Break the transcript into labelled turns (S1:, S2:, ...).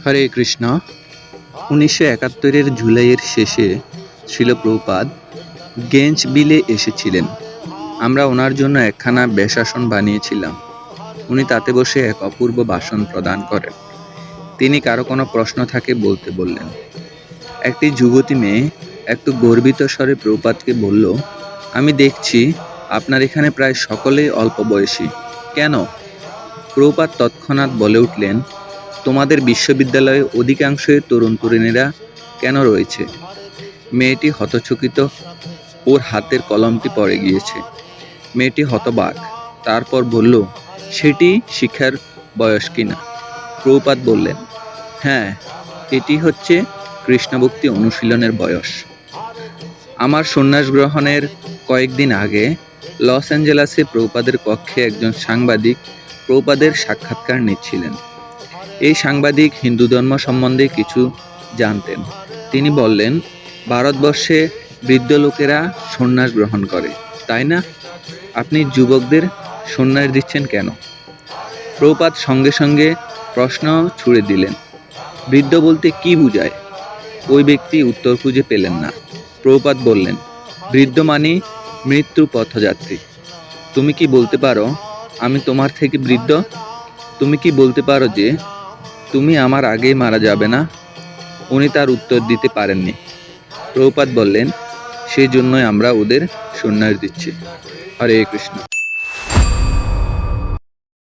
S1: হরে কৃষ্ণ। 1971-এর জুলাইয়ের শেষে শ্রীল প্রভুপাদ গেঞ্জ বিলে এসেছিলেন। আমরা ওনার জন্য একখানা বেশাসন বানিয়েছিলাম। উনি তাতে বসে এক অপূর্ব ভাষণ প্রদান করেন। তিনি কারো কোনো প্রশ্ন থাকে বলতে বললেন। একটি যুবতী মেয়ে একটু গর্বিত স্বরে প্রভুপাদকে বলল, আমি দেখছি আপনার এখানে প্রায় সকলেই অল্প বয়সী, কেন? প্রভুপাদ তৎক্ষণাৎ বলে উঠলেন, তোমাদের বিশ্ববিদ্যালয়ে অধিকাংশই তরুণ তরুণীরা কেন রয়েছে? মেয়েটি হতচকিত, ওর হাতের কলমটি পড়ে গিয়েছে। মেয়েটি হতবাক, তারপর বলল, সেটি শিক্ষার বয়স কিনা? প্রভুপাদ বললেন, হ্যাঁ, এটি হচ্ছে কৃষ্ণভক্তি অনুশীলনের বয়স। আমার সন্ন্যাস গ্রহণের কয়েকদিন আগে লস অ্যাঞ্জেলেসে প্রভুপাদের কক্ষে একজন সাংবাদিক প্রভুপাদের সাক্ষাৎকার নিচ্ছিলেন। এই সাংবাদিক হিন্দু ধর্ম সম্বন্ধে কিছু জানতেন। তিনি বললেন, ভারতবর্ষে বৃদ্ধ লোকেরা সন্ন্যাস গ্রহণ করে, তাই না? আপনি যুবকদের সন্ন্যাস দিচ্ছেন কেন? প্রভুপাদ সঙ্গে সঙ্গে প্রশ্ন ছুড়ে দিলেন, বৃদ্ধ বলতে কি বোঝায়? ওই ব্যক্তি উত্তর খুঁজে পেলেন না। প্রভুপাদ বললেন, বৃদ্ধ মানে মৃত্যু পথযাত্রী। তুমি কি বলতে পারো আমি তোমার থেকে বৃদ্ধ? তুমি কি বলতে পারো যে তুমি আমার আগেই মারা যাবে না? উনি তার উত্তর দিতে পারেননি। প্রভুপাদ বললেন, সেই জন্যই আমরা ওদের সন্ন্যাস দিচ্ছি। হরে কৃষ্ণ।